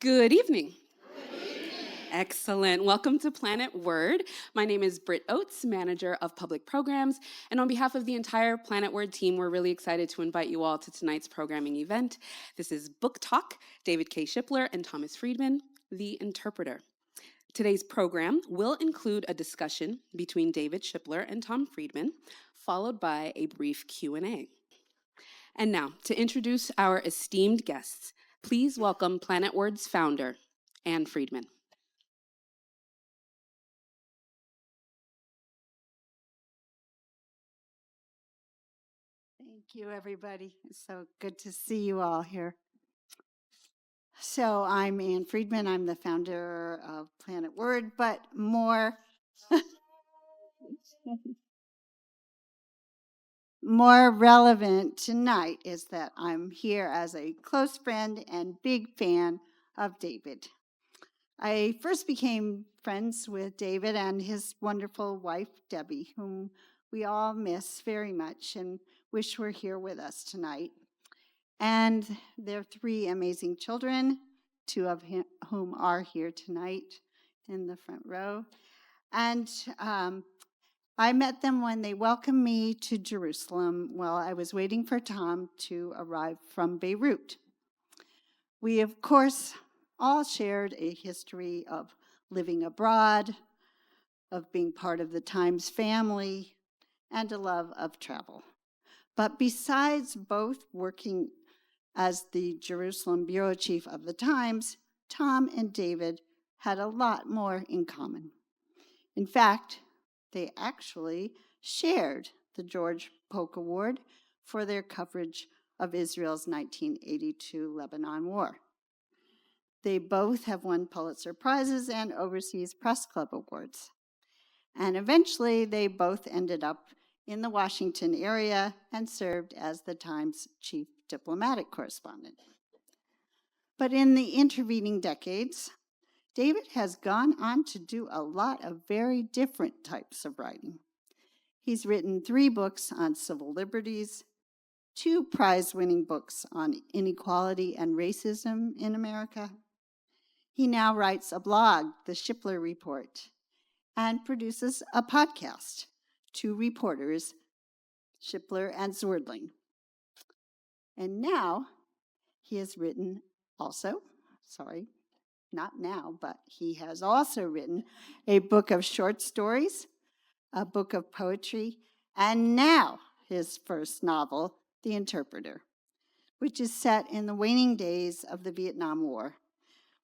Good evening. Excellent. Welcome to Planet Word. My name is Britt Oates, Manager of Public Programs, and on behalf of the entire Planet Word team, we're really excited to invite you all to tonight's programming event. This is Book Talk, David K. Shipler and Thomas Friedman, The Interpreter. Today's program will include a discussion between David Shipler and Tom Friedman, followed by a brief Q&A. And now, to introduce our esteemed guests, please welcome Planet Word's founder, Anne Friedman. Thank you, everybody. It's so good to see you all here. So I'm Anne Friedman. I'm the founder of Planet Word, but more relevant tonight is that I'm here as a close friend and big fan of David. I first became friends with David and his wonderful wife, Debbie, whom we all miss very much and wish were here with us tonight. And their three amazing children, two of whom are here tonight in the front row. And I met them when they welcomed me to Jerusalem while I was waiting for Tom to arrive from Beirut. We, of course, all shared a history of living abroad, of being part of the Times family, and a love of travel. But besides both working as the Jerusalem bureau chief of the Times, Tom and David had a lot more in common. In fact, they actually shared the George Polk Award for their coverage of Israel's 1982 Lebanon War. They both have won Pulitzer Prizes and Overseas Press Club Awards. And eventually, they both ended up in the Washington area and served as the Times chief diplomatic correspondent. But in the intervening decades, David has gone on to do a lot of very different types of writing. He's written 3 books on civil liberties, 2 prize-winning books on inequality and racism in America. He now writes a blog, The Shipler Report, and produces a podcast, 2 reporters, Shipler and Zwerdling. And now he has written also, not now, but he has also written a book of short stories, a book of poetry, and now his first novel, The Interpreter, which is set in the waning days of the Vietnam War,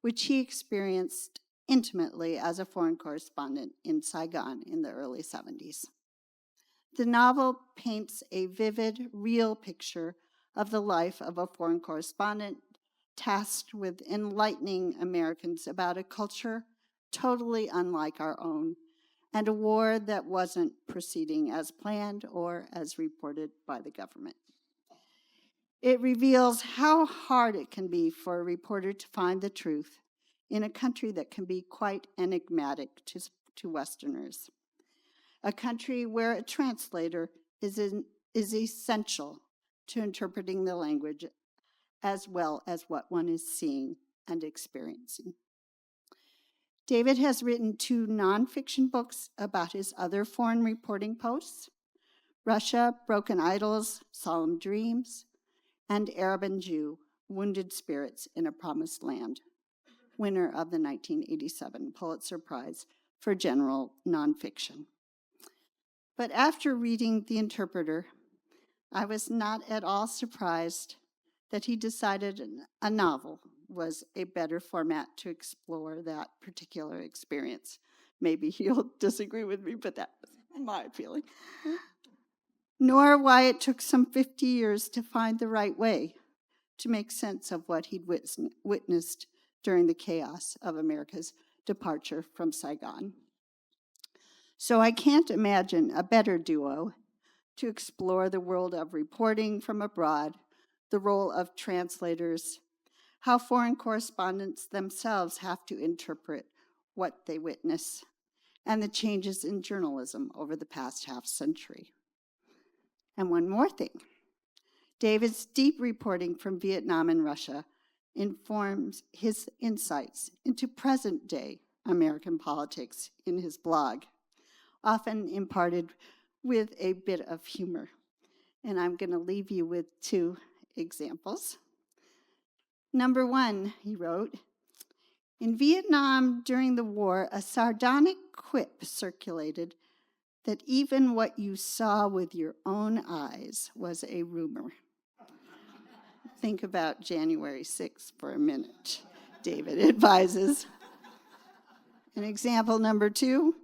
which he experienced intimately as a foreign correspondent in Saigon in the early 70s. The novel paints a vivid, real picture of the life of a foreign correspondent tasked with enlightening Americans about a culture totally unlike our own and a war that wasn't proceeding as planned or as reported by the government. It reveals how hard it can be for a reporter to find the truth in a country that can be quite enigmatic to Westerners, a country where a translator is essential to interpreting the language as well as what one is seeing and experiencing. David has written 2 nonfiction books about his other foreign reporting posts, Russia, Broken Idols, Solemn Dreams, and Arab and Jew, Wounded Spirits in a Promised Land, winner of the 1987 Pulitzer Prize for General Nonfiction. But after reading The Interpreter, I was not at all surprised that he decided a novel was a better format to explore that particular experience. Maybe he'll disagree with me, but that was my feeling. Nor why it took some 50 years to find the right way to make sense of what he'd witnessed during the chaos of America's departure from Saigon. So I can't imagine a better duo to explore the world of reporting from abroad, the role of translators, how foreign correspondents themselves have to interpret what they witness, and the changes in journalism over the past half century. And one more thing. David's deep reporting from Vietnam and Russia informs his insights into present-day American politics in his blog, often imparted with a bit of humor. And I'm going to leave you with 2 examples. Number 1, he wrote, in Vietnam during the war, a sardonic quip circulated that even what you saw with your own eyes was a rumor. Think about January 6th for a minute, David advises. And example number 2,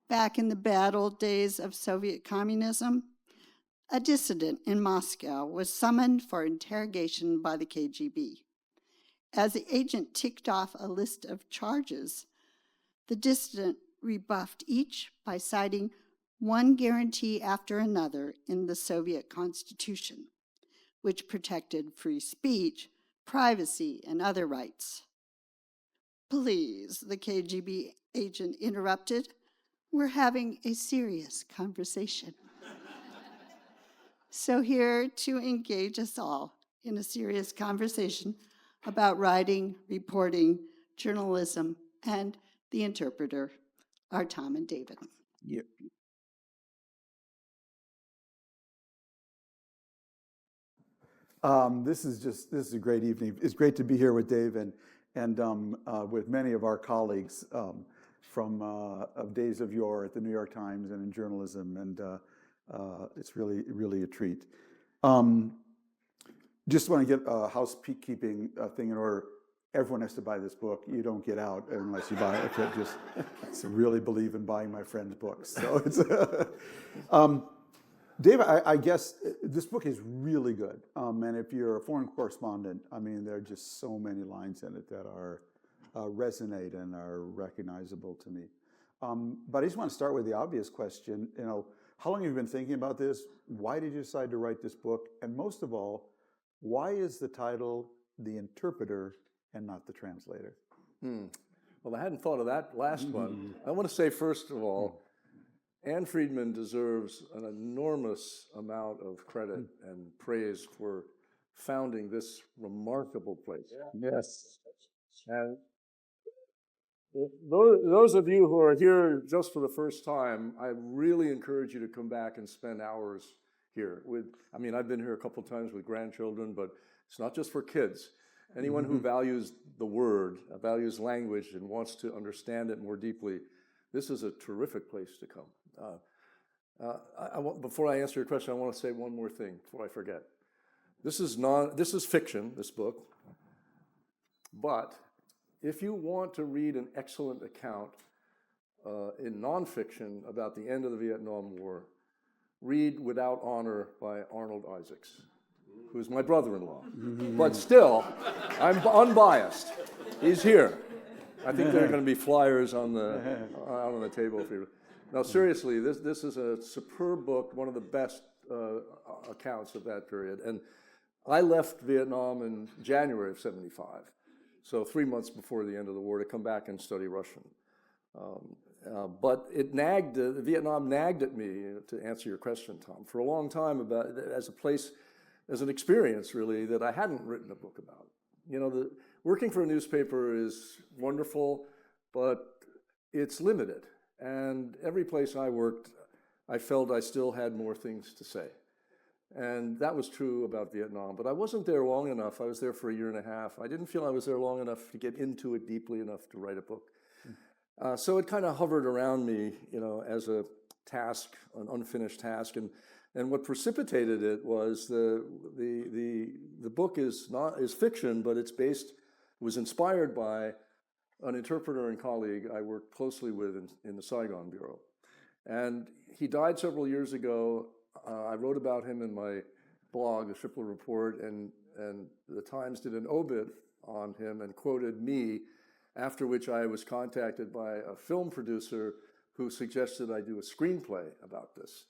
back in the bad old days of Soviet communism, a dissident in Moscow was summoned for interrogation by the KGB. As the agent ticked off a list of charges, the dissident rebuffed each by citing one guarantee after another in the Soviet Constitution, which protected free speech, privacy, and other rights. Please, the KGB agent interrupted, we're having a serious conversation. So here to engage us all in a serious conversation about writing, reporting, journalism, and the interpreter are Tom and David. Yep. This is a great evening. It's great to be here with Dave and with many of our colleagues from of days of yore at the New York Times and in journalism, and it's really a treat. Just want to get a housekeeping thing in order. Everyone has to buy this book. You don't get out unless you buy it. I just really believe in buying my friends' books. So it's Dave, I guess this book is really good. And if you're a foreign correspondent, I mean, there are just so many lines in it that are resonate and are recognizable to me. But I just want to start with the obvious question. You know, how long have you been thinking about this? Why did you decide to write this book? And most of all, why is the title The Interpreter and not The Translator? Well, I hadn't thought of that last one. I want to say, first of all, Anne Friedman deserves an enormous amount of credit and praise for founding this remarkable place. Yes. And those of you who are here just for the first time, I really encourage you to come back and spend hours here. I've been here a couple of times with grandchildren, but it's not just for kids. Anyone who values the word, values language, and wants to understand it more deeply, this is a terrific place to come. Before I answer your question, I want to say one more thing before I forget. This is fiction, this book, but if you want to read an excellent account in nonfiction about the end of the Vietnam War, read Without Honor by Arnold Isaacs, who's my brother-in-law. But still, I'm unbiased. He's here. I think there are going to be flyers on the table for you. Now, seriously, this is a superb book, one of the best accounts of that period. And I left Vietnam in January of '75, so 3 months before the end of the war, to come back and study Russian. But Vietnam nagged at me, to answer your question, Tom, for a long time as an experience, really, that I hadn't written a book about. You know, working for a newspaper is wonderful, but it's limited. And every place I worked, I felt I still had more things to say. And that was true about Vietnam. But I wasn't there long enough. I was there for 1.5 years. I didn't feel I was there long enough to get into it deeply enough to write a book. So it kind of hovered around me, you know, as a task, an unfinished task. And what precipitated it was the book is fiction, but was inspired by an interpreter and colleague I worked closely with in the Saigon Bureau. And he died several years ago. I wrote about him in my blog, the Shipler Report, and the Times did an obit on him and quoted me, after which I was contacted by a film producer who suggested I do a screenplay about this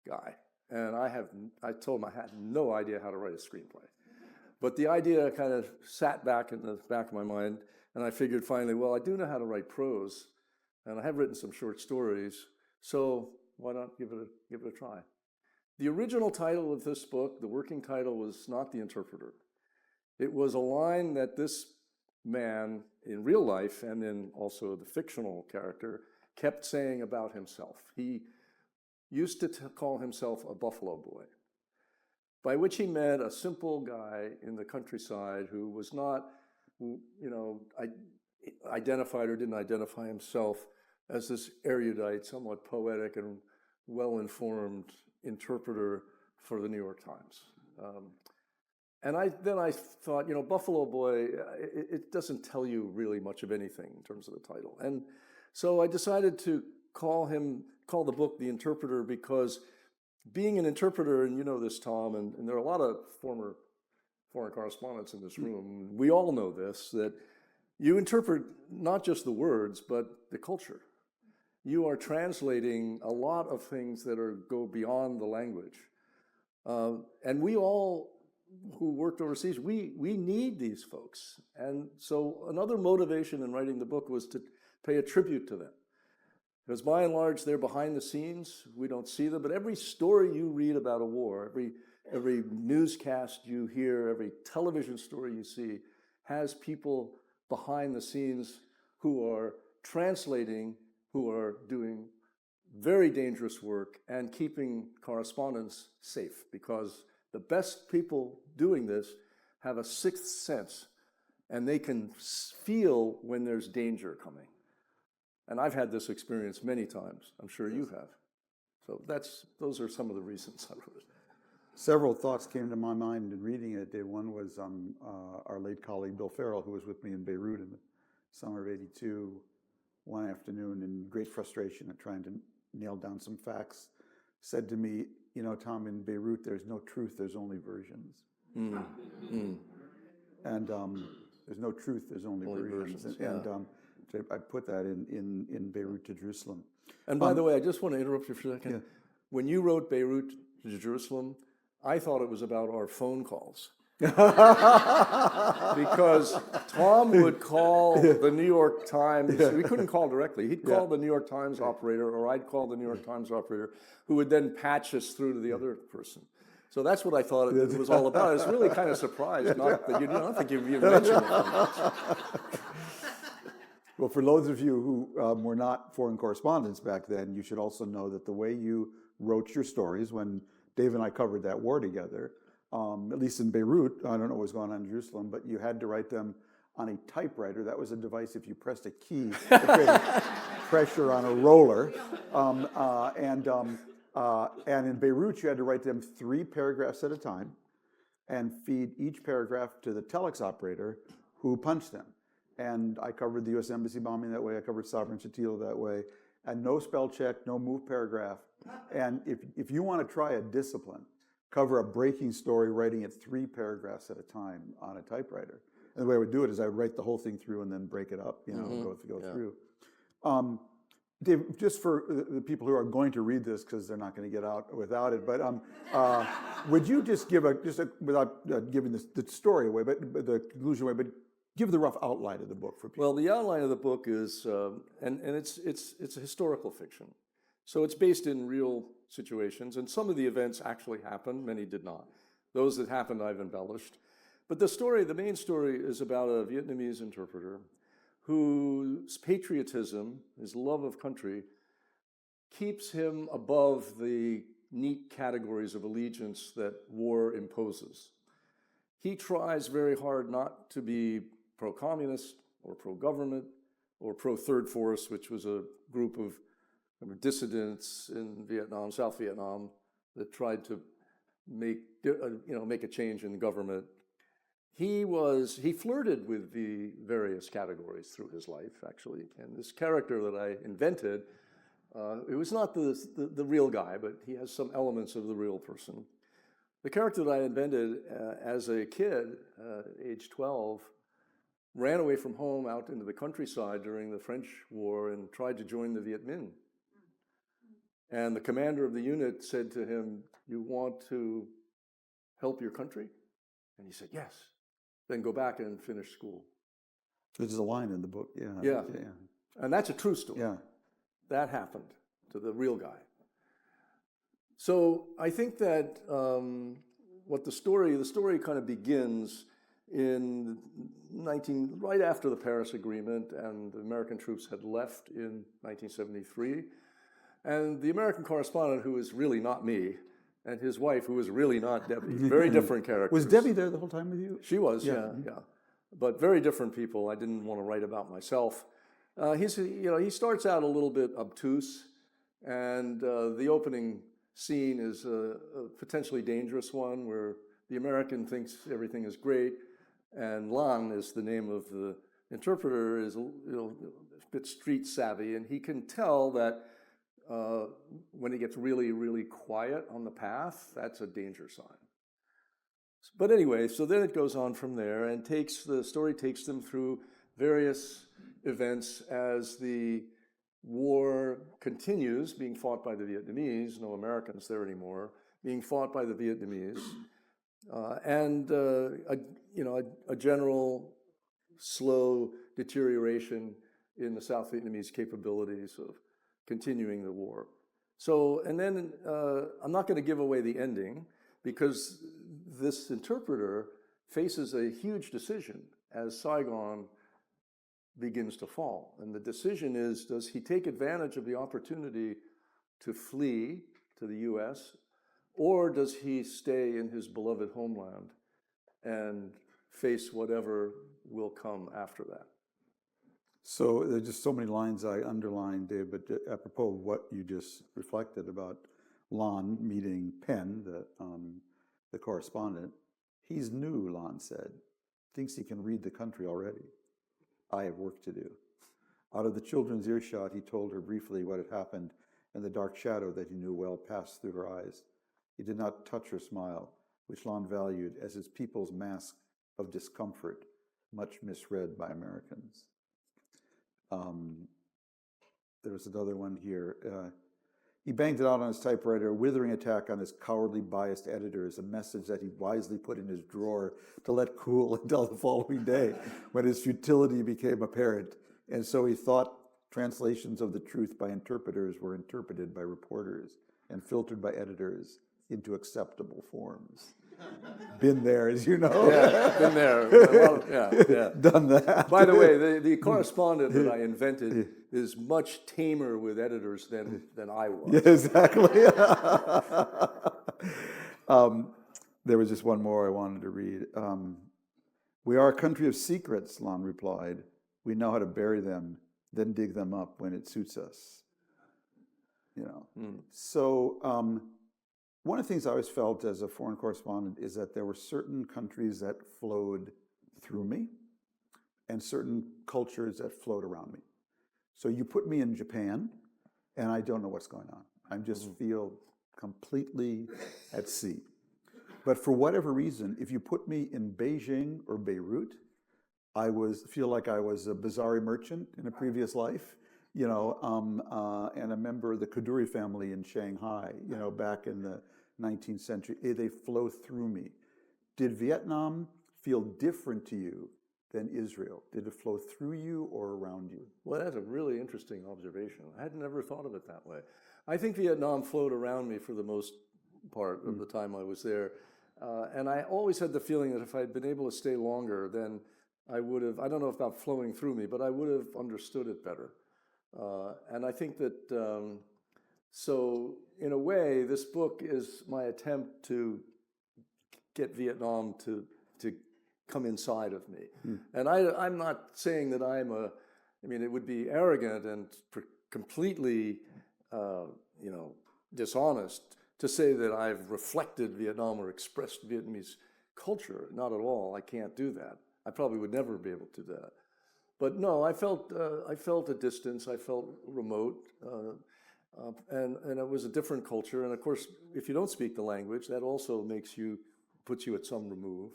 guy. And I told him I had no idea how to write a screenplay. But the idea kind of sat back in the back of my mind, and I figured finally, well, I do know how to write prose, and I have written some short stories, so why not give it a try? The original title of this book, the working title, was not The Interpreter. It was a line that this man in real life and in also the fictional character kept saying about himself. He used to call himself a buffalo boy, by which he meant a simple guy in the countryside who was not, identified or didn't identify himself as this erudite, somewhat poetic and well-informed interpreter for the New York Times. And then I thought, Buffalo Boy, it doesn't tell you really much of anything in terms of the title. And so I decided to call the book The Interpreter, because being an interpreter, and you know this, Tom, and there are a lot of former foreign correspondents in this room, we all know this, that you interpret not just the words, but the culture. You are translating a lot of things that go beyond the language. And we all who worked overseas, we need these folks. And so another motivation in writing the book was to pay a tribute to them. Because by and large, they're behind the scenes. We don't see them, but every story you read about a war, every newscast you hear, every television story you see has people behind the scenes who are translating, who are doing very dangerous work and keeping correspondents safe, because the best people doing this have a sixth sense, and they can feel when there's danger coming. And I've had this experience many times. I'm sure you have. So those are some of the reasons I wrote it. Several thoughts came to my mind in reading it. One was our late colleague Bill Farrell, who was with me in Beirut in the summer of '82, one afternoon in great frustration at trying to nail down some facts, said to me, Tom, in Beirut, there's no truth, there's only versions. And there's no truth, there's only versions. And I put that in Beirut to Jerusalem. And by the way, I just want to interrupt you for a second. Yeah. When you wrote Beirut to Jerusalem, I thought it was about our phone calls. Because Tom would call the New York Times. We couldn't call directly. He'd call the New York Times operator, or I'd call the New York Times operator, who would then patch us through to the other person. So that's what I thought it was all about. I was really kind of surprised. Not that I don't think you even mentioned it. Well, for those of you who were not foreign correspondents back then, you should also know that the way you wrote your stories, when Dave and I covered that war together, at least in Beirut, I don't know what was going on in Jerusalem, but you had to write them on a typewriter. That was a device, if you pressed a key, it created pressure on a roller. And in Beirut, you had to write them 3 paragraphs at a time and feed each paragraph to the telex operator who punched them. And I covered the U.S. Embassy bombing that way. I covered Sovereign Shatila that way. And no spell check, no move paragraph. And if you want to try a discipline, cover a breaking story, writing it 3 paragraphs at a time on a typewriter. And the way I would do it is I would write the whole thing through and then break it up, go through. Dave, just for the people who are going to read this, because they're not going to get out without it, but would you just give without giving the story away, but the conclusion away, but give the rough outline of the book for people? Well, the outline of the book is, and it's a historical fiction. So it's based in real situations, and some of the events actually happened, many did not. Those that happened, I've embellished. But the main story is about a Vietnamese interpreter whose patriotism, his love of country, keeps him above the neat categories of allegiance that war imposes. He tries very hard not to be pro-communist or pro-government or pro-Third Force, which was a group of dissidents in Vietnam, South Vietnam, that tried to make a change in the government. He flirted with the various categories through his life, actually. And this character that I invented, it was not the real guy, but he has some elements of the real person. The character that I invented as a kid, age 12, ran away from home out into the countryside during the French War and tried to join the Viet Minh. And the commander of the unit said to him, "You want to help your country?" And he said, "Yes." Then go back and finish school. There's a line in the book, Yeah. And that's a true story. Yeah. That happened to the real guy. So I think that what the story kind of begins right after the Paris Agreement, and the American troops had left in 1973. And the American correspondent, who is really not me, and his wife, who was really not Debbie, very different characters. Was Debbie there the whole time with you? She was, yeah. But very different people. I didn't want to write about myself. He starts out a little bit obtuse, and the opening scene is a potentially dangerous one where the American thinks everything is great, and Lan is the name of the interpreter, is a bit street savvy, and he can tell that when it gets really, really quiet on the path, that's a danger sign. But anyway, so then it goes on from there, and the story takes them through various events as the war continues, being fought by the Vietnamese, no Americans there anymore, being fought by the Vietnamese, and a general slow deterioration in the South Vietnamese capabilities of continuing the war. So, and then I'm not going to give away the ending, because this interpreter faces a huge decision as Saigon begins to fall. And the decision is, does he take advantage of the opportunity to flee to the US, or does he stay in his beloved homeland and face whatever will come after that? So there's just so many lines I underlined, Dave, but apropos of what you just reflected about Lan meeting Penn, the correspondent, he's new, Lan said. Thinks he can read the country already. I have work to do. Out of the children's earshot, he told her briefly what had happened, and the dark shadow that he knew well passed through her eyes. He did not touch her smile, which Lan valued as his people's mask of discomfort, much misread by Americans. There was another one here. He banged it out on his typewriter, a withering attack on his cowardly biased editors, a message that he wisely put in his drawer to let cool until the following day, when his futility became apparent. And so he thought translations of the truth by interpreters were interpreted by reporters and filtered by editors into acceptable forms. Been there, as you know. Yeah, been there. Done that. By the way, the correspondent that I invented is much tamer with editors than I was. Yeah, exactly. There was just one more I wanted to read. We are a country of secrets, Lan replied. We know how to bury them, then dig them up when it suits us. So one of the things I always felt as a foreign correspondent is that there were certain countries that flowed through me and certain cultures that flowed around me. So you put me in Japan, and I don't know what's going on. I just feel completely at sea. But for whatever reason, if you put me in Beijing or Beirut, I feel like I was a Bazari merchant in a previous life, and a member of the Kaduri family in Shanghai, back in the 19th century. They flow through me. Did Vietnam feel different to you than Israel? Did it flow through you or around you? Well, that's a really interesting observation. I had never thought of it that way. I think Vietnam flowed around me for the most part of the time I was there. And I always had the feeling that if I'd been able to stay longer, then I would have, I don't know about flowing through me, but I would have understood it better. And I think that, so in a way, this book is my attempt to get Vietnam to come inside of me. And I'm not saying that it would be arrogant and completely, dishonest to say that I've reflected Vietnam or expressed Vietnamese culture. Not at all. I can't do that. I probably would never be able to do that. But no, I felt a distance. I felt remote, and it was a different culture. And of course, if you don't speak the language, that also puts you at some remove.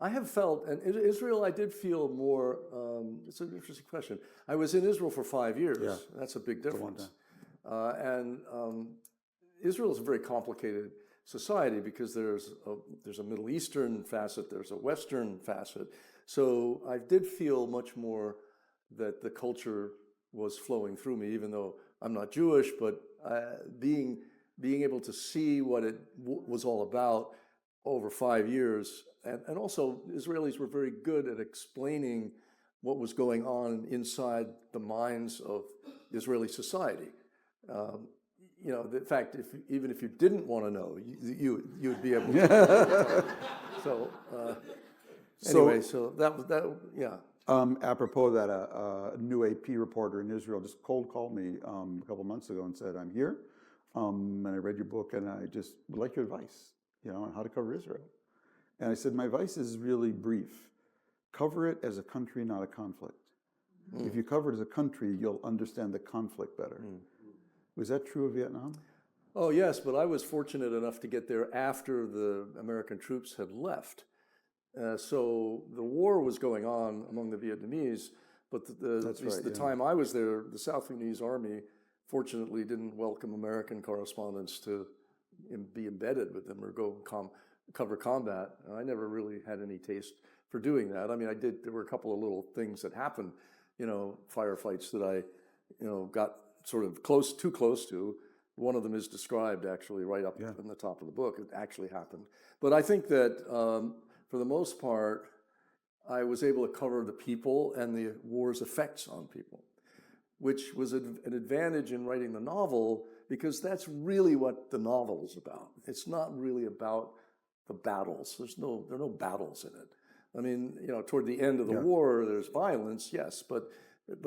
I have felt, and in Israel, I did feel more. It's an interesting question. I was in Israel for 5 years. Yeah. That's a big difference. And Israel is a very complicated society because there's a Middle Eastern facet, there's a Western facet. So I did feel much more that the culture was flowing through me, even though I'm not Jewish, but being able to see what it was all about over 5 years. And also, Israelis were very good at explaining what was going on inside the minds of Israeli society. In fact, even if you didn't want to know, you'd be able to. So anyway, so that yeah. Apropos of that, a new AP reporter in Israel just cold called me a couple months ago and said, "I'm here, and I read your book, and I just would like your advice, on how to cover Israel." And I said, "My advice is really brief. Cover it as a country, not a conflict. If you cover it as a country, you'll understand the conflict better." Was that true of Vietnam? Oh, yes, but I was fortunate enough to get there after the American troops had left. So the war was going on among the Vietnamese, but the time I was there, the South Vietnamese Army fortunately didn't welcome American correspondents to be embedded with them or go cover combat. I never really had any taste for doing that. I mean, there were a couple of little things that happened, firefights that I, got sort of too close to. One of them is described actually right up in the top of the book. It actually happened. But I think that for the most part, I was able to cover the people and the war's effects on people, which was an advantage in writing the novel, because that's really what the novel is about. It's not really about the battles. There are no battles in it. I mean, toward the end of the war, there's violence, yes, but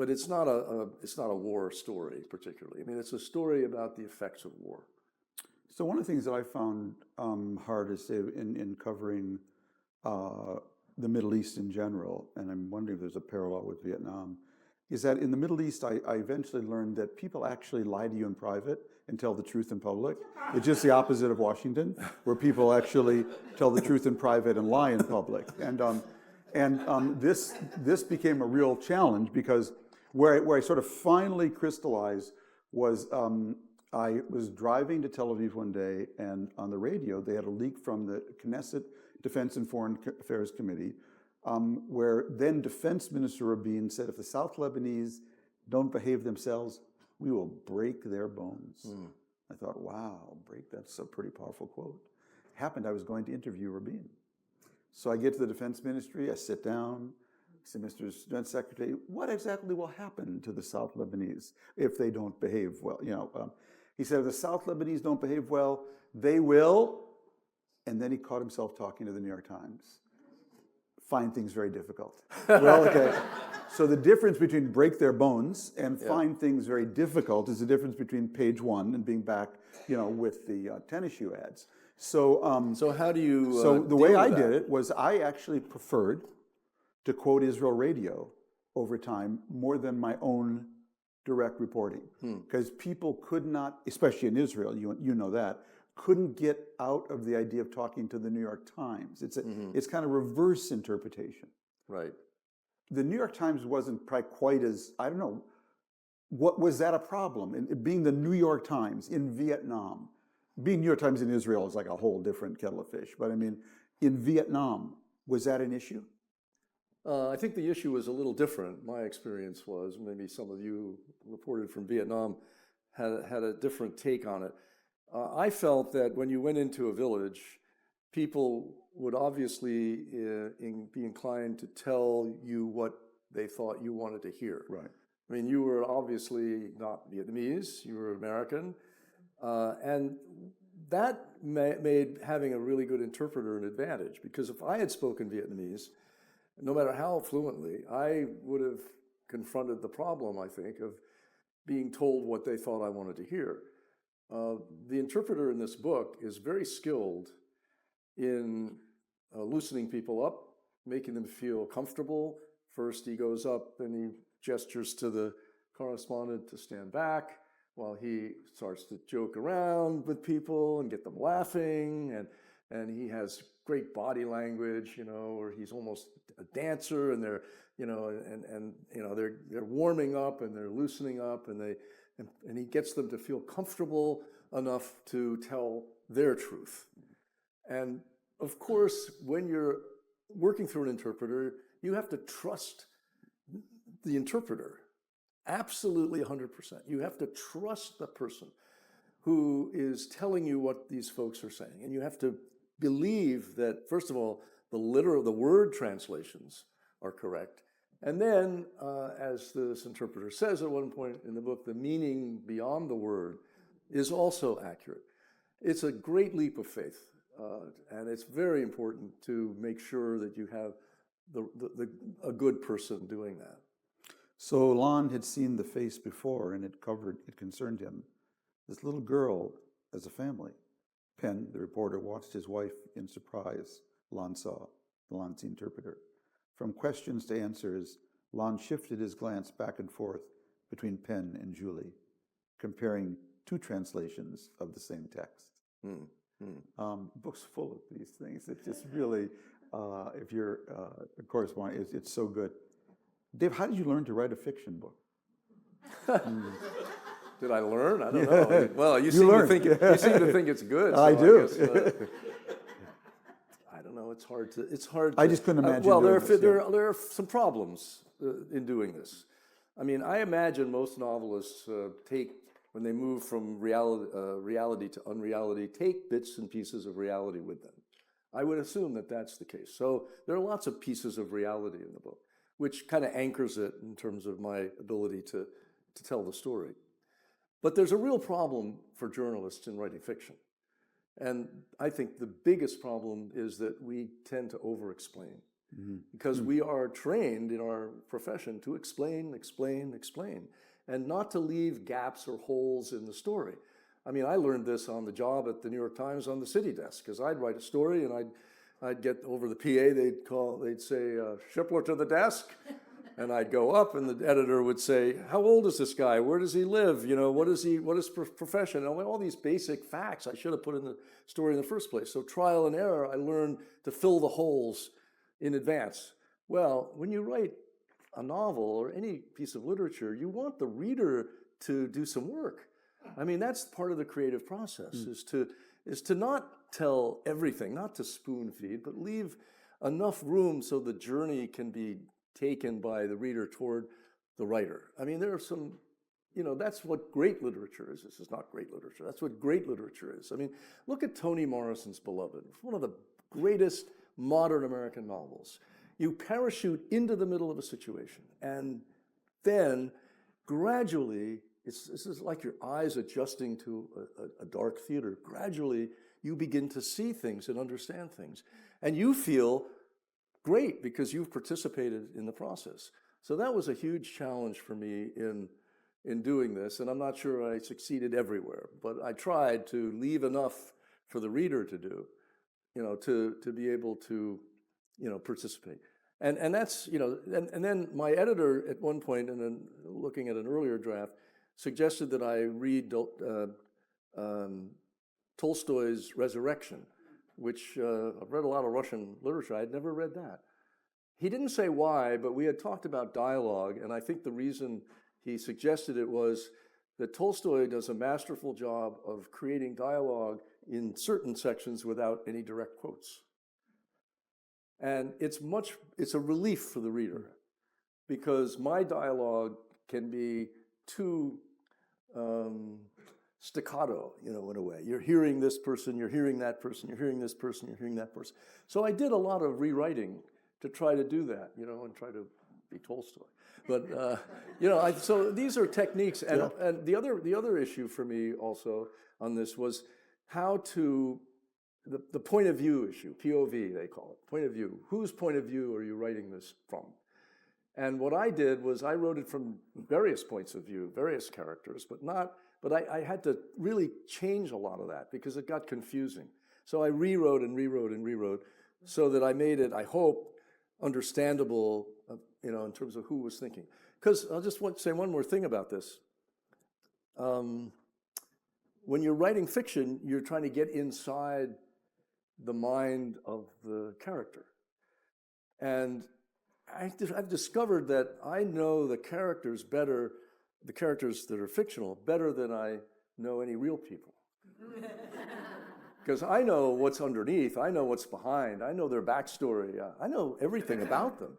it's not a war story particularly. I mean, it's a story about the effects of war. So one of the things that I found hardest in covering the Middle East in general, and I'm wondering if there's a parallel with Vietnam, is that in the Middle East, I eventually learned that people actually lie to you in private and tell the truth in public. It's just the opposite of Washington, where people actually tell the truth in private and lie in public. And this became a real challenge, because where I sort of finally crystallized was I was driving to Tel Aviv one day, and on the radio they had a leak from the Knesset Defense and Foreign Affairs Committee, where then Defense Minister Rabin said, if the South Lebanese don't behave themselves, we will break their bones. I thought, wow, that's a pretty powerful quote. It happened, I was going to interview Rabin. So I get to the Defense Ministry, I sit down, I say, Mr. Defense Secretary, what exactly will happen to the South Lebanese if they don't behave well? He said, if the South Lebanese don't behave well, they will, and then he caught himself talking to the New York Times, find things very difficult. Well, okay. So the difference between break their bones and find things very difficult is the difference between page one and being back, with the tennis shoe ads. So, so how do you? So the way I did it was I actually preferred to quote Israel radio over time more than my own direct reporting, because people could not, especially in Israel, you know that, couldn't get out of the idea of talking to the New York Times. It's kind of reverse interpretation. Right. The New York Times wasn't probably quite as, I don't know, what was that a problem? And being the New York Times in Vietnam, being New York Times in Israel is like a whole different kettle of fish. But I mean, in Vietnam, was that an issue? I think the issue was a little different. My experience was, maybe some of you reported from Vietnam had a different take on it. I felt that when you went into a village, people would obviously be inclined to tell you what they thought you wanted to hear. Right. I mean, you were obviously not Vietnamese, you were American, and that made having a really good interpreter an advantage, because if I had spoken Vietnamese, no matter how fluently, I would have confronted the problem, I think, of being told what they thought I wanted to hear. The interpreter in this book is very skilled in loosening people up, making them feel comfortable. First, he goes up and he gestures to the correspondent to stand back while he starts to joke around with people and get them laughing. And he has great body language, where he's almost a dancer, and they're warming up and they're loosening up, and he gets them to feel comfortable enough to tell their truth. And of course, when you're working through an interpreter, you have to trust the interpreter, absolutely 100%. You have to trust the person who is telling you what these folks are saying, and you have to believe that, first of all, the word translations are correct. And then, as this interpreter says at one point in the book, the meaning beyond the word is also accurate. It's a great leap of faith, and it's very important to make sure that you have a good person doing that. So Lon had seen the face before, and it concerned him. This little girl as a family. Penn, the reporter, watched his wife in surprise. Lon's the interpreter. From questions to answers, Lon shifted his glance back and forth between Penn and Julie, comparing two translations of the same text. Book's full of these things. It's just really, if you're a correspondent, it's so good. Dave, how did you learn to write a fiction book? Did I learn? I don't know. Well, you seem to think it's good. So I do. I guess, I don't know. It's hard to. I just couldn't imagine. Well, there are are some problems in doing this. I mean, I imagine most novelists when they move from reality to unreality, take bits and pieces of reality with them. I would assume that that's the case. So there are lots of pieces of reality in the book, which kind of anchors it in terms of my ability to tell the story. But there's a real problem for journalists in writing fiction. And I think the biggest problem is that we tend to over-explain. Because we are trained in our profession to explain, and not to leave gaps or holes in the story. I mean, I learned this on the job at the New York Times on the city desk, because I'd write a story and I'd get over the PA, they'd say, Shipler to the desk. And I'd go up and the editor would say, how old is this guy? Where does he live? You know, what is profession? And all these basic facts I should have put in the story in the first place. So trial and error, I learned to fill the holes in advance. Well, when you write a novel or any piece of literature, you want the reader to do some work. I mean, that's part of the creative process, is to not tell everything, not to spoon feed, but leave enough room so the journey can be taken by the reader toward the writer. I mean, there are some, that's what great literature is. This is not great literature. That's what great literature is. I mean, look at Toni Morrison's Beloved. It's one of the greatest modern American novels. You parachute into the middle of a situation, and then gradually, this is like your eyes adjusting to a dark theater. Gradually, you begin to see things and understand things. And you feel great because you've participated in the process. So that was a huge challenge for me in doing this, and I'm not sure I succeeded everywhere, but I tried to leave enough for the reader to do, to be able to, participate. And that's, and then my editor at one point, and then looking at an earlier draft, suggested that I read Tolstoy's Resurrection, which I've read a lot of Russian literature. I'd never read that. He didn't say why, but we had talked about dialogue, and I think the reason he suggested it was that Tolstoy does a masterful job of creating dialogue in certain sections without any direct quotes. And it's a relief for the reader, because my dialogue can be too staccato, in a way. You're hearing this person, you're hearing that person, you're hearing this person, you're hearing that person. So I did a lot of rewriting to try to do that, and try to be Tolstoy. But, so these are techniques. And, and the other issue for me also on this was how to, the point of view issue, POV they call it, point of view. Whose point of view are you writing this from? And what I did was I wrote it from various points of view, various characters, but I had to really change a lot of that because it got confusing. So I rewrote and rewrote and rewrote so that I made it, I hope, understandable, in terms of who was thinking. Because I'll just want to say one more thing about this. When you're writing fiction, you're trying to get inside the mind of the character. And I've discovered that I know the characters better, the characters that are fictional, better than I know any real people. Because I know what's underneath, I know what's behind, I know their backstory, I know everything about them.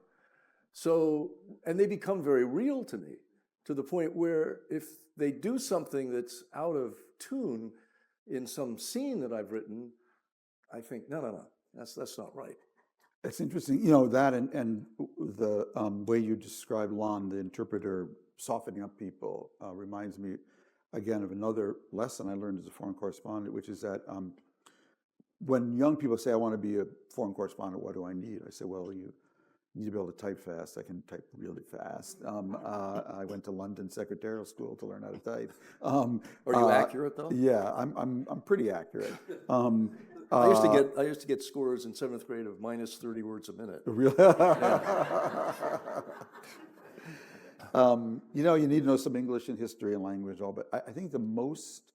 So, and they become very real to me, to the point where if they do something that's out of tune in some scene that I've written, I think, no, that's not right. It's interesting, that and the way you describe Lon, the interpreter, softening up people, reminds me again of another lesson I learned as a foreign correspondent, which is that when young people say, I want to be a foreign correspondent, what do I need? I say, well, you need to be able to type fast. I can type really fast. I went to London secretarial school to learn how to type. Are you accurate though? Yeah, I'm pretty accurate. I used to get scores in 7th grade of minus 30 words a minute. Really? You need to know some English and history and language, all, but I think the most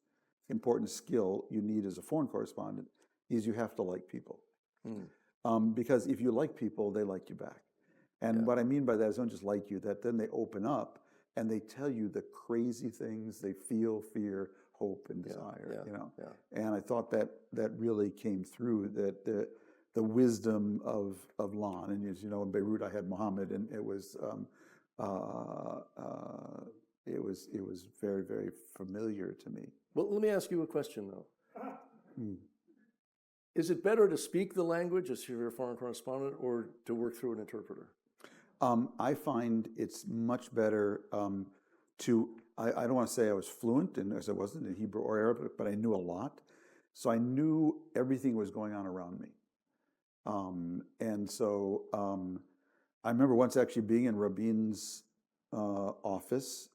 important skill you need as a foreign correspondent is you have to like people. Because if you like people, they like you back. And what I mean by that is don't just like you, that then they open up and they tell you the crazy things they feel, fear, hope, and desire. And I thought that really came through, that the wisdom of Lon. And as you know, in Beirut I had Muhammad, and it was very, very familiar to me. Well, let me ask you a question though. Is it better to speak the language as you're a foreign correspondent, or to work through an interpreter? I find it's much better I don't want to say I was fluent, as I wasn't in Hebrew or Arabic, but I knew a lot. So I knew everything was going on around me. And so I remember once actually being in Rabin's office.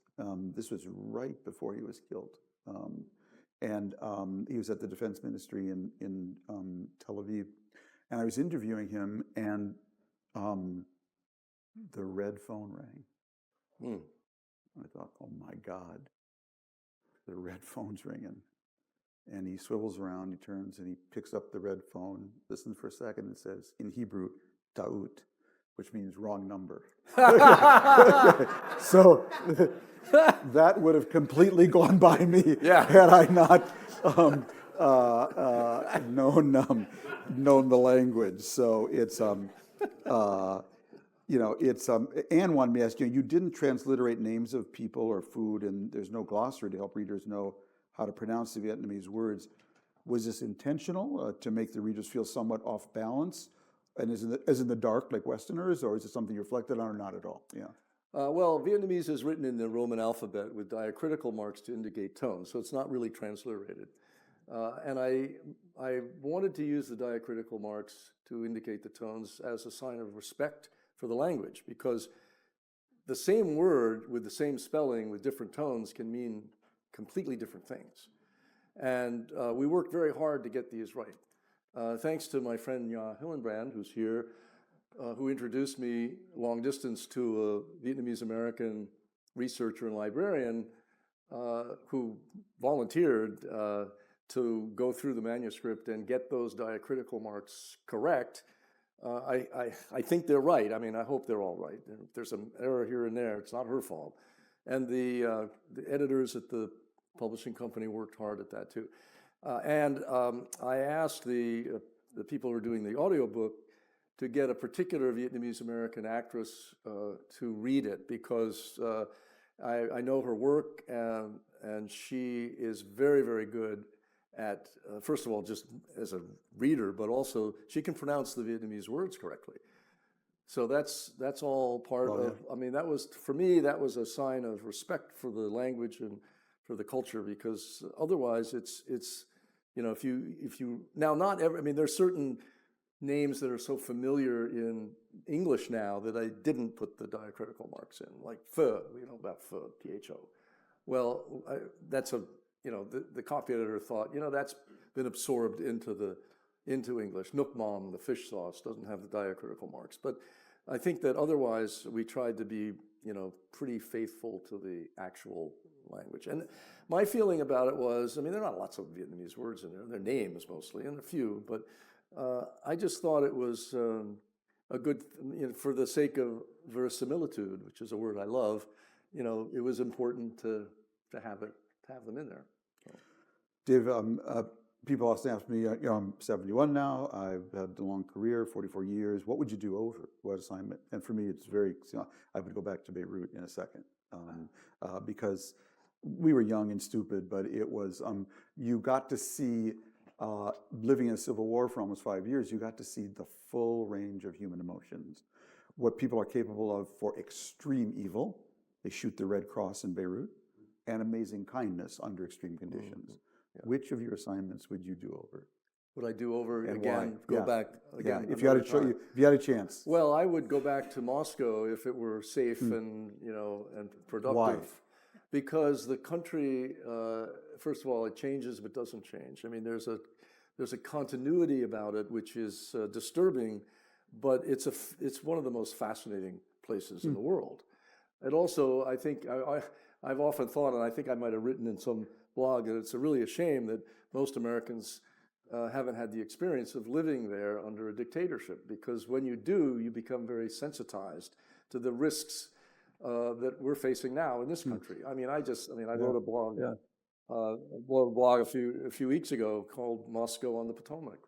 This was right before he was killed. And he was at the Defense Ministry in Tel Aviv. And I was interviewing him, and the red phone rang. I thought, oh my God, the red phone's ringing. And he swivels around, he turns, and he picks up the red phone, listens for a second, and says, in Hebrew, ta'ut, which means wrong number. So that would have completely gone by me had I not known the language. So it's Anne wanted me to ask you, you didn't transliterate names of people or food, and there's no glossary to help readers know how to pronounce the Vietnamese words. Was this intentional to make the readers feel somewhat off balance? And is in the dark like Westerners, or is it something you reflected on, or not at all? Yeah. Well, Vietnamese is written in the Roman alphabet with diacritical marks to indicate tones, so it's not really transliterated. And I wanted to use the diacritical marks to indicate the tones as a sign of respect for the language, because the same word with the same spelling with different tones can mean completely different things. And we worked very hard to get these right. Thanks to my friend Ja Hillenbrand, who's here, who introduced me long distance to a Vietnamese American researcher and librarian who volunteered to go through the manuscript and get those diacritical marks correct. I think they're right. I mean, I hope they're all right. If there's an error here and there, it's not her fault. And the editors at the publishing company worked hard at that too. And I asked the people who were doing the audiobook to get a particular Vietnamese American actress to read it, because I know her work, and she is very, very good at, first of all, just as a reader, but also she can pronounce the Vietnamese words correctly. So that's all part of, I mean, that was, for me, that was a sign of respect for the language and for the culture, because otherwise it's if you now, not every, I mean, there's certain names that are so familiar in English now that I didn't put the diacritical marks in, like pho, about pho, P-H-O. Well, that's the copy editor thought, that's been absorbed into English. Nuoc mam, the fish sauce, doesn't have the diacritical marks. But I think that otherwise we tried to be, pretty faithful to the actual language. And my feeling about it was, I mean, there are not lots of Vietnamese words in there. They're names mostly, and a few. But I just thought it was a good, for the sake of verisimilitude, which is a word I love, it was important to have them in there. So. Dave, people often ask me, I'm 71 now, I've had a long career, 44 years. What would you do over? What assignment? And for me, it's very, I would go back to Beirut in a second, because we were young and stupid, but it was, you got to see living in a civil war for almost 5 years, you got to see the full range of human emotions. What people are capable of for extreme evil, they shoot the Red Cross in Beirut, and amazing kindness under extreme conditions. Yeah. Which of your assignments would you do over? Would I do over And again? why? Go back again? If you had if you had a chance. Well, I would go back to Moscow if it were safe and and productive. Why? Because the country, first of all, it changes but doesn't change. I mean, there's a continuity about it which is disturbing, but it's one of the most fascinating places in the world. And also, I think I've often thought, and I think I might have written in some blog, that it's really a shame that most Americans haven't had the experience of living there under a dictatorship, because when you do, you become very sensitized to the risks that we're facing now in this country. I mean, I wrote a blog, a few weeks ago called "Moscow on the Potomac,"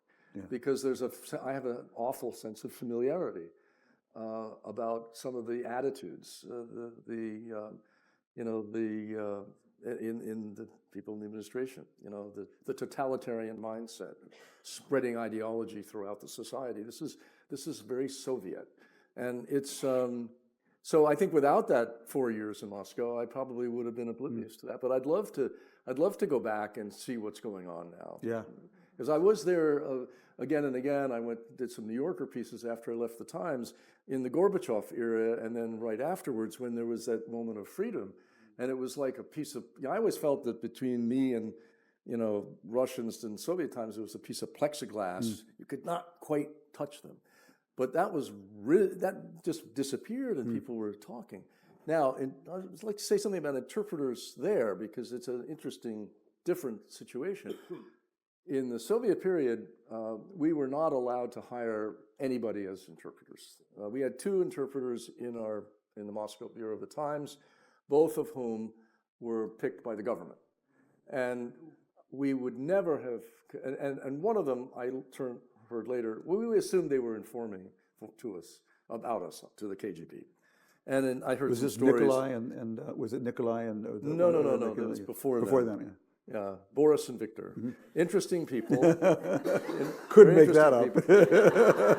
because I have an awful sense of familiarity about some of the attitudes, in the people in the administration, the totalitarian mindset, spreading ideology throughout the society. This is very Soviet, and it's so I think without that 4 years in Moscow, I probably would have been oblivious to that. But I'd love to go back and see what's going on now. Yeah, because I was there again and again. I did some New Yorker pieces after I left the Times in the Gorbachev era, and then right afterwards when there was that moment of freedom. And it was like a piece of, I always felt that between me and, Russians in Soviet times, it was a piece of plexiglass. You could not quite touch them. But that just disappeared and people were talking. Now, I'd like to say something about interpreters there, because it's an interesting, different situation. In the Soviet period, we were not allowed to hire anybody as interpreters. We had 2 interpreters in the Moscow Bureau of the Times, both of whom were picked by the government. And we would never have, and one of them I heard later, we assumed they were informing about us to the KGB. And then I heard some stories. Nikolai and was it Nikolai and? No, that was before them. Before them, yeah. Boris and Victor. Interesting people. Couldn't make that up.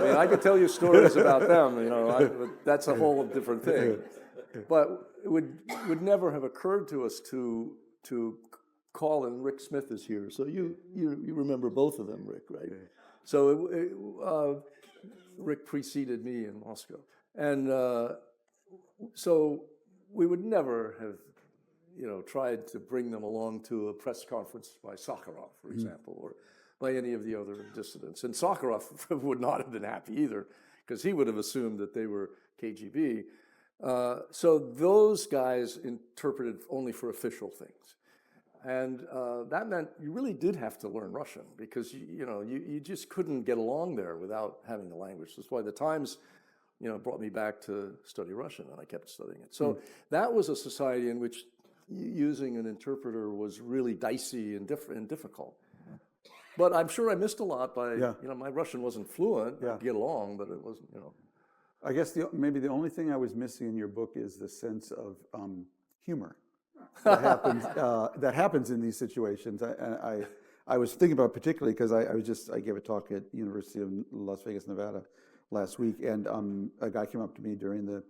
I mean, I could tell you stories about them, but that's a whole different thing. But it would never have occurred to us to call, and Rick Smith is here, so you remember both of them, Rick, right? So Rick preceded me in Moscow, and so we would never have, tried to bring them along to a press conference by Sakharov, for example, or by any of the other dissidents. And Sakharov would not have been happy either, because he would have assumed that they were KGB. So those guys interpreted only for official things. And that meant you really did have to learn Russian, because you just couldn't get along there without having the language. That's why the Times brought me back to study Russian, and I kept studying it. So that was a society in which using an interpreter was really dicey and difficult. But I'm sure I missed a lot by, my Russian wasn't fluent. I could get along, but it wasn't, I guess maybe the only thing I was missing in your book is the sense of humor that happens in these situations. I was thinking about it particularly because I gave a talk at University of Las Vegas, Nevada last week, and a guy came up to me during the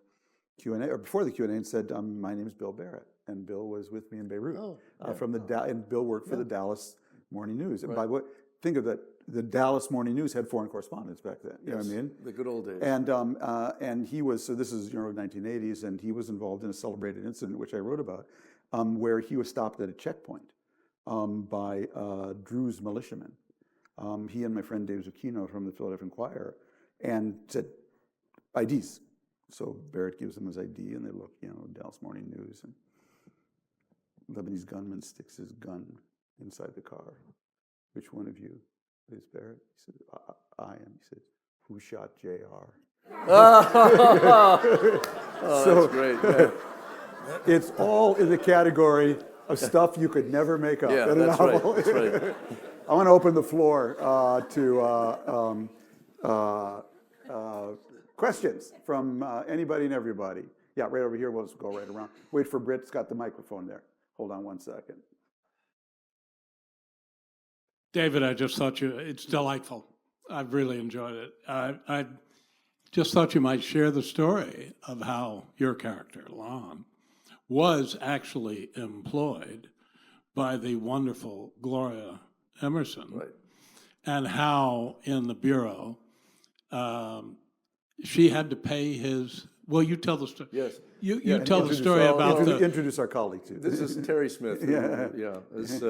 Q&A or before the Q&A and said, "My name is Bill Barrett," and Bill was with me in Beirut and Bill worked for the Dallas Morning News. And by what think of that. The Dallas Morning News had foreign correspondents back then. You know what I mean? The good old days. And he was, so this is 1980s, and he was involved in a celebrated incident, which I wrote about, where he was stopped at a checkpoint by Druze militiamen. He and my friend Dave Zucchino from the Philadelphia Inquirer, and said, IDs. So Barrett gives them his ID, and they look, Dallas Morning News, and Lebanese gunman sticks his gun inside the car. Which one of you is Barrett? He said, I am. He said, who shot JR? That's great. Yeah. It's all in the category of stuff you could never make up. Yeah, that's right. That's right. I want to open the floor to questions from anybody and everybody. Yeah, right over here. We'll just go right around. Wait for Britt's got the microphone there. Hold on one second. David, I just thought it's delightful. I've really enjoyed it. I just thought you might share the story of how your character, Lon, was actually employed by the wonderful Gloria Emerson, Right. and how in the Bureau she had to pay his. Well, you tell the story. Yes. You Yeah, tell the introduce- story about the. Introduce our colleague, too. This is Terry Smith, who, Yeah. is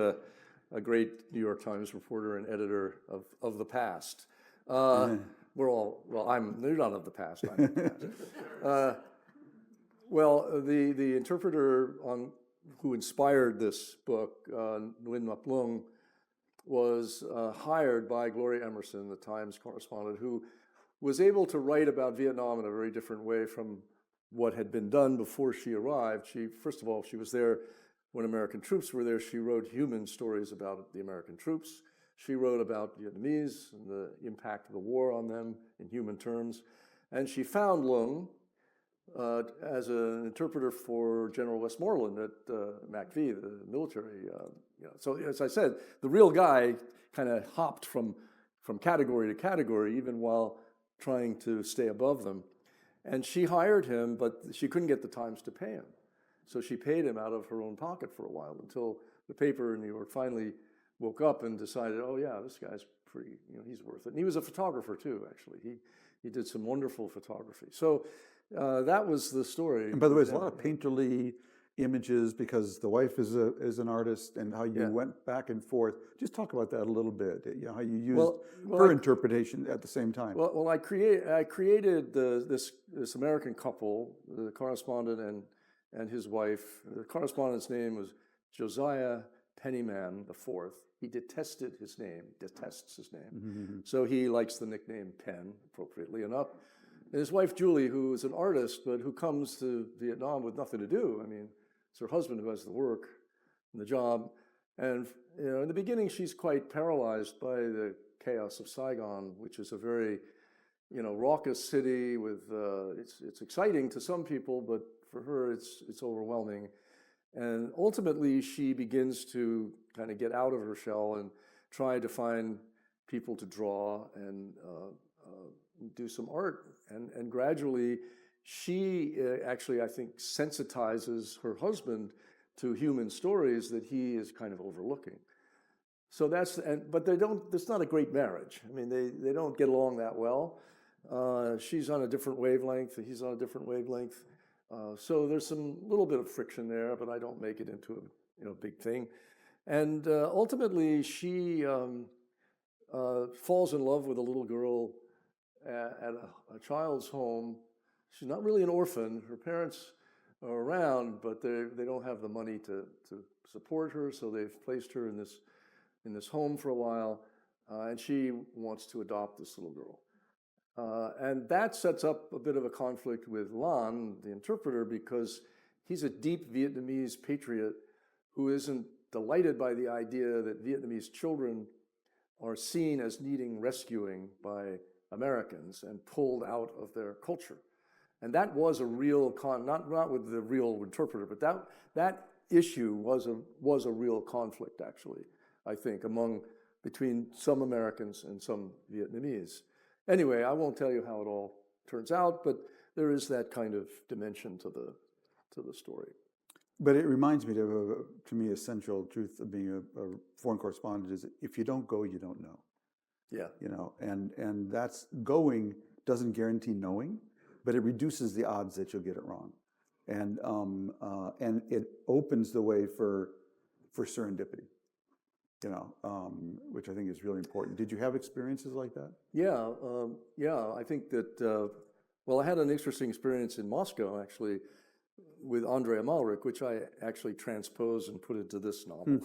a great New York Times reporter and editor of the past. We're all, well, they're not of the past, I'm of the past. Well, the interpreter who inspired this book, Nguyen Map Lung, was hired by Gloria Emerson, the Times correspondent, who was able to write about Vietnam in a very different way from what had been done before she arrived. First of all, she was there when American troops were there. She wrote human stories about the American troops. She wrote about Vietnamese and the impact of the war on them in human terms. And she found Lung as an interpreter for General Westmoreland at MACV, the military. So as I said, the real guy kind of hopped from category to category, even while trying to stay above them. And she hired him, but she couldn't get the Times to pay him. So she paid him out of her own pocket for a while until the paper in New York finally woke up and decided, oh yeah, this guy's pretty, he's worth it. And he was a photographer too, actually. He did some wonderful photography. So that was the story. And by the way, there's a lot of painterly images because the wife is an artist, and how you went back and forth. Just talk about that a little bit. How you used her interpretation at the same time. Well, I created this American couple, the correspondent and his wife. The correspondent's name was Josiah Pennyman IV. He detests his name. Mm-hmm. So he likes the nickname Penn, appropriately enough. And his wife, Julie, who is an artist, but who comes to Vietnam with nothing to do. I mean, it's her husband who has the work and the job. And in the beginning, she's quite paralyzed by the chaos of Saigon, which is a very, raucous city with, it's exciting to some people, but for her, it's overwhelming. And ultimately, she begins to kind of get out of her shell and try to find people to draw and do some art. And gradually, she actually, I think, sensitizes her husband to human stories that he is kind of overlooking. So but it's not a great marriage. I mean, they don't get along that well. She's on a different wavelength, he's on a different wavelength. So there's some little bit of friction there, but I don't make it into a big thing. And ultimately, she falls in love with a little girl at a child's home. She's not really an orphan. Her parents are around, but they don't have the money to support her, so they've placed her in this home for a while, and she wants to adopt this little girl. And that sets up a bit of a conflict with Lan, the interpreter, because he's a deep Vietnamese patriot who isn't delighted by the idea that Vietnamese children are seen as needing rescuing by Americans and pulled out of their culture. And that was a real not with the real interpreter, but that issue was a real conflict, actually, I think, between some Americans and some Vietnamese. Anyway, I won't tell you how it all turns out, but there is that kind of dimension to the story. But it reminds me to me, essential truth of being a foreign correspondent is if you don't go, you don't know. Yeah. And that's going doesn't guarantee knowing, but it reduces the odds that you'll get it wrong. And it opens the way for serendipity, which I think is really important. Did you have experiences like that? Yeah. I think that, I had an interesting experience in Moscow, actually, with Andrei Amalrik, which I actually transposed and put into this novel.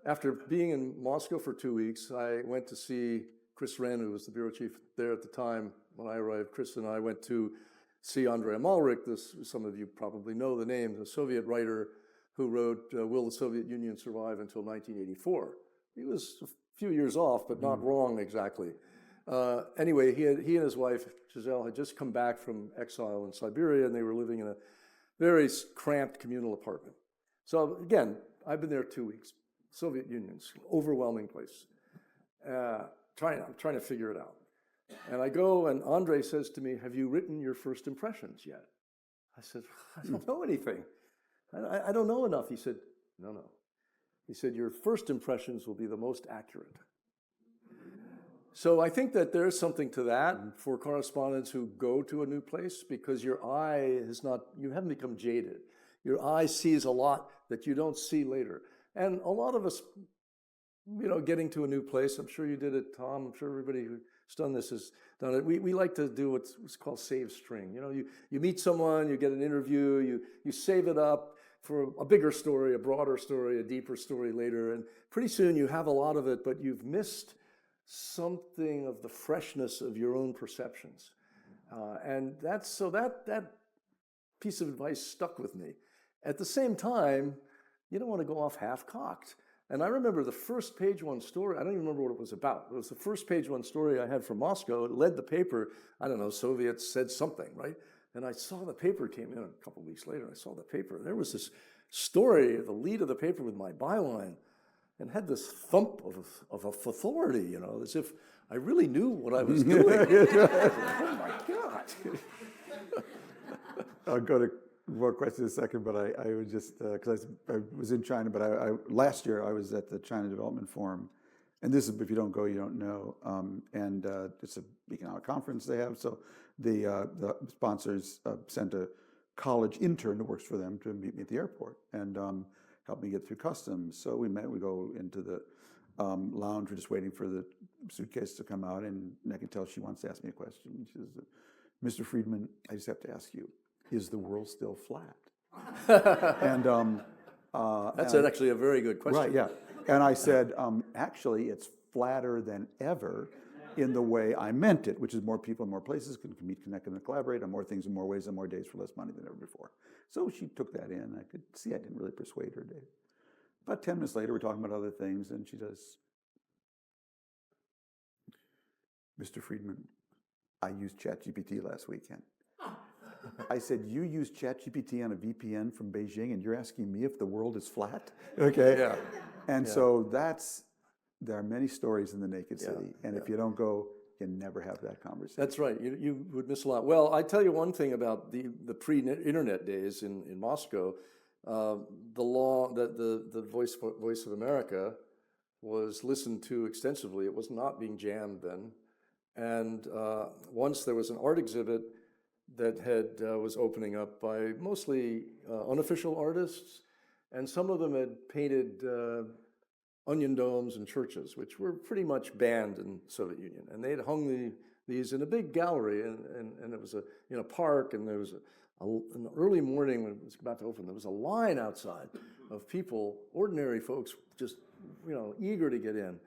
After being in Moscow for 2 weeks, I went to see Chris Wren, who was the bureau chief there at the time when I arrived. Chris and I went to see Andrei Amalrik. Some of you probably know the name, the Soviet writer who wrote Will the Soviet Union Survive Until 1984. He was a few years off, but not wrong exactly. Anyway, he and his wife, Giselle, had just come back from exile in Siberia, and they were living in a very cramped communal apartment. So again, I've been there 2 weeks. Soviet Union's overwhelming place. I'm trying to figure it out. And I go, and Andre says to me, "Have you written your first impressions yet?" I said, "I don't know anything. I don't know enough." He said, No. He said, "Your first impressions will be the most accurate." So I think that there's something to that for correspondents who go to a new place, because your eye you haven't become jaded. Your eye sees a lot that you don't see later. And a lot of us, getting to a new place, I'm sure you did it, Tom, I'm sure everybody who's done this has done it. We like to do what's called save string. You meet someone, you get an interview, you save it up for a bigger story, a broader story, a deeper story later, and pretty soon you have a lot of it, but you've missed something of the freshness of your own perceptions. And that piece of advice stuck with me. At the same time, you don't want to go off half-cocked. And I remember the first page one story, I don't even remember what it was about. It was the first page one story I had from Moscow. It led the paper, I don't know, Soviets said something, right? And I saw the paper came in a couple of weeks later. I saw the paper. There was this story, the lead of the paper with my byline, and had this thump of authority, as if I really knew what I was doing. Oh my God. I'll go to more questions in a second, but I was just, because I was in China, but last year I was at the China Development Forum, and this is, if you don't go, you don't know, and it's an economic conference they have, so the sponsors sent a college intern who works for them to meet me at the airport, and help me get through customs. So we go into the lounge, we're just waiting for the suitcase to come out, and I can tell she wants to ask me a question. She says, "Mr. Friedman, I just have to ask you, is the world still flat?" And that's actually a very good question. Right, yeah. And I said, actually, it's flatter than ever in the way I meant it, which is more people in more places can meet, connect, and collaborate on more things in more ways and more days for less money than ever before. So she took that in. I could see I didn't really persuade her, Dave. About 10 minutes later, we're talking about other things, and she does, "Mr. Friedman, I used ChatGPT last weekend." I said, "You use ChatGPT on a VPN from Beijing, and you're asking me if the world is flat?" Okay. Yeah. And so there are many stories in the Naked City, and if you don't go, you never have that conversation. That's right. You would miss a lot. Well, I tell you one thing about the pre-internet days in Moscow. The Voice of America was listened to extensively. It was not being jammed then. And once there was an art exhibit that was opening up by mostly unofficial artists, and some of them had painted onion domes and churches, which were pretty much banned in the Soviet Union. And they had hung these in a big gallery, and it was in a park, and there was in the early morning when it was about to open, there was a line outside of people, ordinary folks, just eager to get in.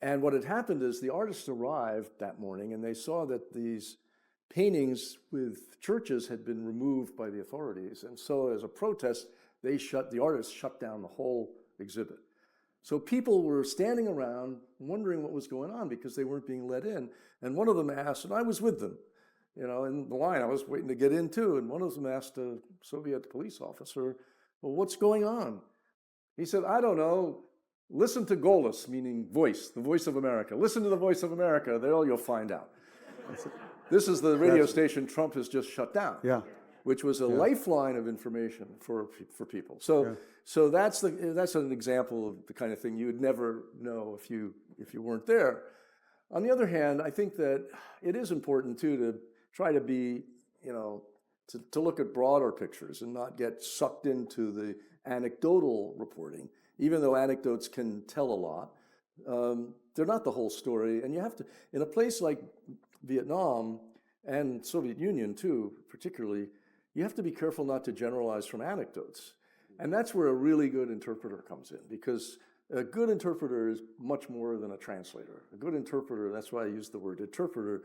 And what had happened is the artists arrived that morning, and they saw that these paintings with churches had been removed by the authorities. And so as a protest, the artists shut down the whole exhibit. So people were standing around wondering what was going on because they weren't being let in. And one of them asked, and I was with them, in the line, I was waiting to get in too. And one of them asked a Soviet police officer, "Well, what's going on?" He said, "I don't know. Listen to Golos," meaning voice, the Voice of America. Listen to the Voice of America. There you'll find out. This is the radio station Trump has just shut down. Yeah. Which was a lifeline of information for people. So that's an example of the kind of thing you would never know if you weren't there. On the other hand, I think that it is important too to try to be, to look at broader pictures and not get sucked into the anecdotal reporting. Even though anecdotes can tell a lot, they're not the whole story. And you have to, in a place like Vietnam and Soviet Union too, particularly, you have to be careful not to generalize from anecdotes. And that's where a really good interpreter comes in, because a good interpreter is much more than a translator. A good interpreter, that's why I use the word interpreter,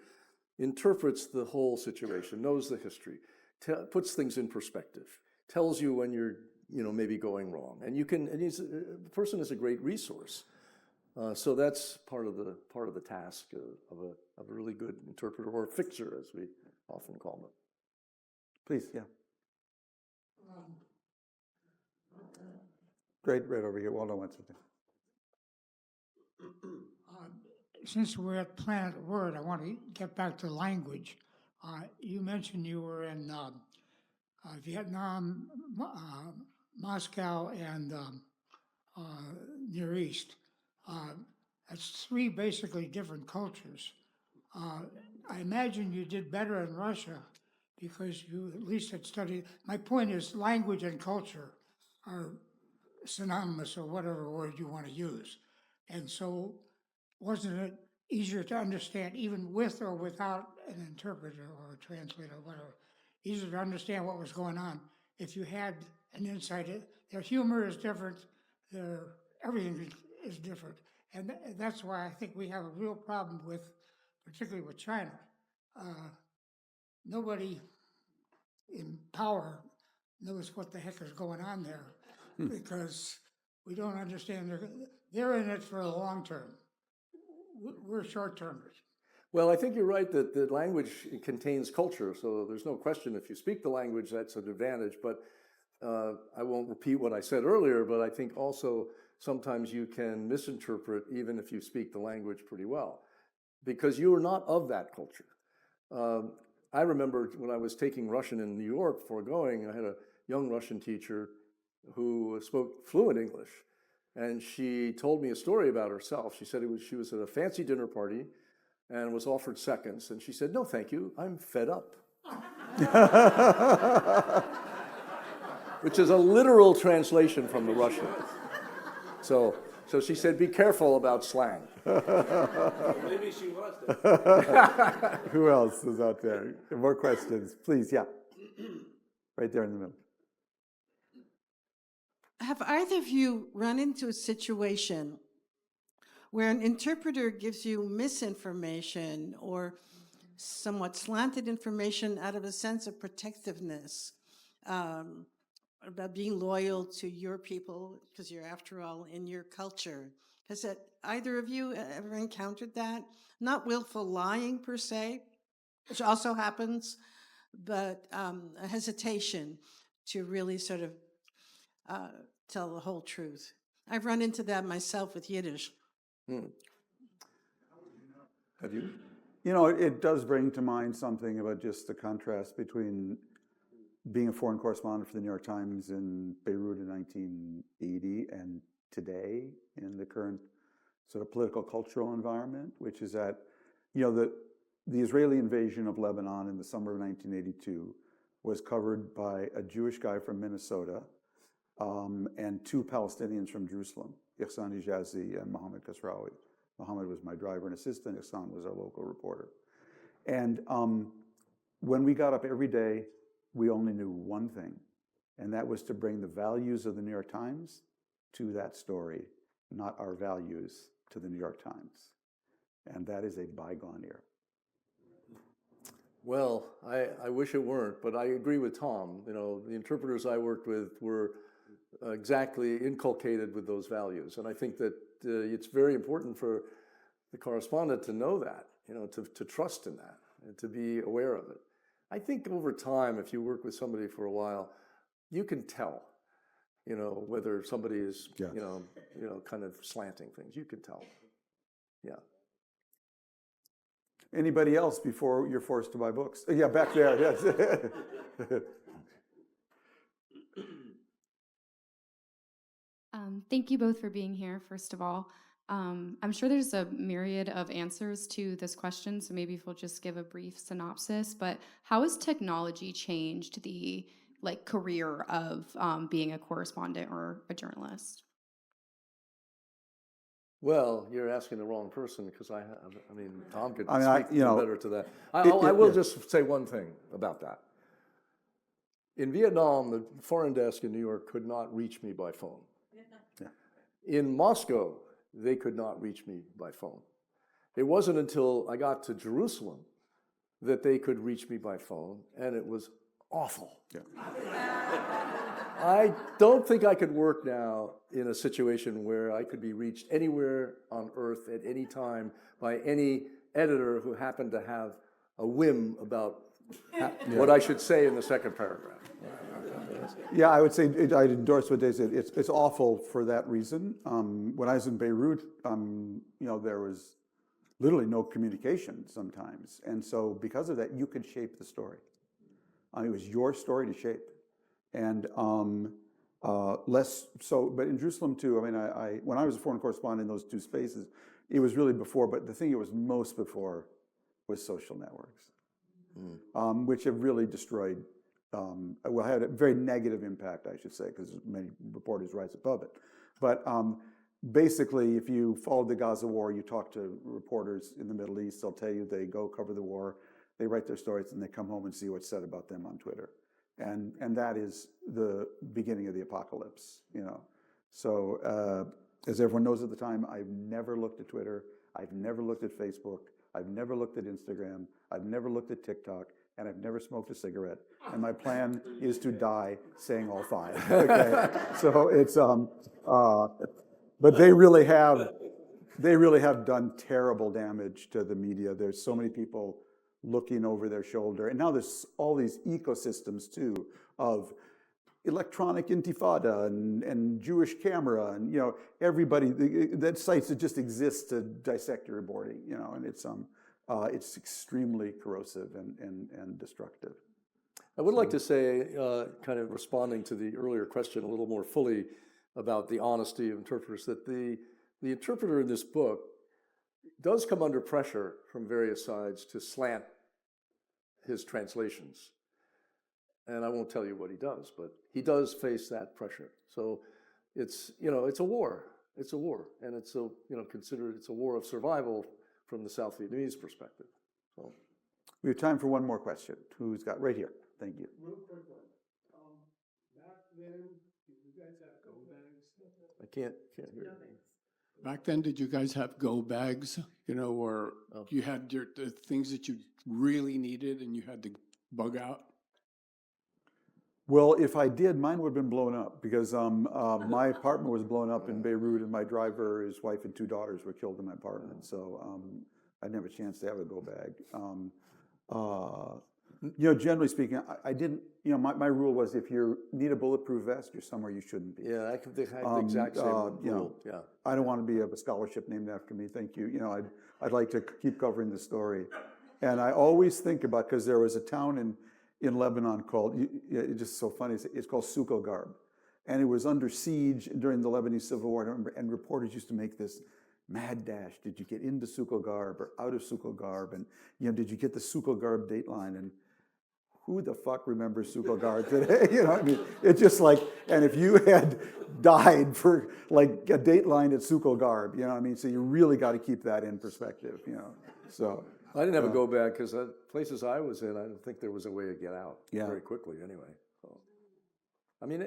interprets the whole situation, knows the history, puts things in perspective, tells you when you're maybe going wrong. And the person is a great resource. So that's part of the task of a really good interpreter, or fixer, as we often call them. Please, yeah. Great, right over here. Well done, Winston. Since we're at Planet Word, I want to get back to language. You mentioned you were in Vietnam, Moscow, and Near East. That's three basically different cultures. I imagine you did better in Russia because you at least had studied. My point is, language and culture are synonymous, or whatever word you want to use. And so, wasn't it easier to understand, even with or without an interpreter or a translator or whatever, easier to understand what was going on if you had an insight? Their humor is different, everything is different. And that's why I think we have a real problem with, particularly with China. Nobody in power knows what the heck is going on there because we don't understand. They're in it for the long term. We're short-termers. Well, I think you're right that the language contains culture, so there's no question if you speak the language, that's an advantage. But I won't repeat what I said earlier, but I think also sometimes you can misinterpret even if you speak the language pretty well, because you are not of that culture. I remember when I was taking Russian in New York before going, I had a young Russian teacher who spoke fluent English. And she told me a story about herself. She said she was at a fancy dinner party and was offered seconds. And she said, "No, thank you, I'm fed up." Which is a literal translation from the Russian. So she said, "Be careful about slang." Maybe she was there. Who else is out there? More questions, please. Yeah. Right there in the middle. Have either of you run into a situation where an interpreter gives you misinformation or somewhat slanted information out of a sense of protectiveness, about being loyal to your people because you're, after all, in your culture? Has that, either of you ever encountered that? Not willful lying per se, which also happens, but a hesitation to really sort of tell the whole truth. I've run into that myself with Yiddish. Have you? You know, it does bring to mind something about just the contrast between being a foreign correspondent for the New York Times in Beirut in 1980 and today in the current sort of political cultural environment, which is that, you know, the Israeli invasion of Lebanon in the summer of 1982 was covered by a Jewish guy from Minnesota and two Palestinians from Jerusalem, Ihsan Hijazi and Mohammed Kasraoui. Mohammed was my driver and assistant. Ihsan was our local reporter. And when we got up every day, we only knew one thing, and that was to bring the values of the New York Times to that story, not our values to the New York Times. And that is a bygone era. Well, I wish it weren't, but I agree with Tom. You know, the interpreters I worked with were exactly inculcated with those values. And I think that it's very important for the correspondent to know that, you know, to trust in that and to be aware of it. I think over time, if you work with somebody for a while, you can tell, you know, whether somebody is, Yes. you know, kind of slanting things. You can tell. Yeah. Anybody else before you're forced to buy books? Yeah, back there, yes. Thank you both for being here, first of all. I'm sure there's a myriad of answers to this question, so maybe if we'll just give a brief synopsis. But how has technology changed the career of being a correspondent or a journalist? Well, you're asking the wrong person because I mean, Tom could I mean, speak you know, better to that. I will just say one thing about that. In Vietnam, the foreign desk in New York could not reach me by phone. Yeah. In Moscow, they could not reach me by phone. It wasn't until I got to Jerusalem that they could reach me by phone, and it was awful. Yeah. I don't think I could work now in a situation where I could be reached anywhere on earth at any time by any editor who happened to have a whim about what I should say in the second paragraph. Yeah, I would say I'd endorse what they said. It's awful for that reason. When I was in Beirut, there was literally no communication sometimes, and so because of that, you could shape the story. It was your story to shape, and less so. But in Jerusalem too. I mean, I when I was a foreign correspondent in those two spaces, it was really before. But the thing it was most before was social networks, which have really destroyed. Well, had a very negative impact, I should say, because many reporters rise above it. But basically, if you followed the Gaza war, you talk to reporters in the Middle East, they'll tell you they go cover the war, they write their stories, and they come home and see what's said about them on Twitter. And that is the beginning of the apocalypse, So as everyone knows at the time, I've never looked at Twitter, I've never looked at Facebook, I've never looked at Instagram, I've never looked at TikTok, and I've never smoked a cigarette. And my plan is to die saying all five. Okay, so it's but they really have done terrible damage to the media. There's so many people looking over their shoulder, and now there's all these ecosystems too of electronic intifada and Jewish camera, and everybody that sites that just exist to dissect your reporting, and it's extremely corrosive and destructive. I would like to say, kind of responding to the earlier question a little more fully about the honesty of interpreters, that the interpreter in this book does come under pressure from various sides to slant his translations. And I won't tell you what he does, but he does face that pressure. So it's a war. It's a war, and it's considered it's a war of survival from the South Vietnamese perspective. So we have time for one more question. Who's got right here? Thank you. Real quick one. Back then, did you guys have go bags? I can't hear you. Back then, did you guys have go bags? Where you had the things that you really needed and you had to bug out? Well, if I did, mine would have been blown up because my apartment was blown up in Beirut, and my driver, his wife, and 2 daughters were killed in my apartment. So I didn't have a chance to have a go bag. Generally speaking, I didn't. My rule was if you need a bulletproof vest, you're somewhere you shouldn't be. Yeah, I have the exact same rule. Yeah, I don't want to be a scholarship named after me. Thank you. I'd like to keep covering the story, and I always think about, because there was a town in Lebanon called, it's just so funny, it's called Sukogarb. And it was under siege during the Lebanese Civil War, and reporters used to make this mad dash. Did you get into Sukogarb or out of Sukogarb? And, did you get the Sukogarb dateline? And who the fuck remembers Sukogarb today? It's just like, and if you had died for like a dateline at Sukogarb, so you really got to keep that in perspective, so. I didn't have a go bag because places I was in, I didn't think there was a way to get out very quickly. Anyway, so, I mean,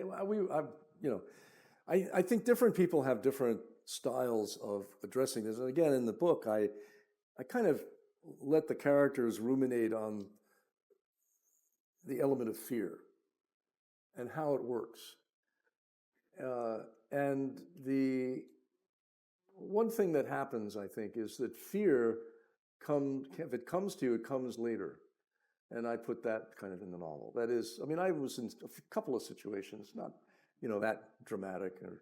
I think different people have different styles of addressing this. And again, in the book, I kind of let the characters ruminate on the element of fear and how it works. And the one thing that happens, I think, is that fear. If it comes to you, it comes later. And I put that kind of in the novel. That is, I was in a couple of situations, not, that dramatic or,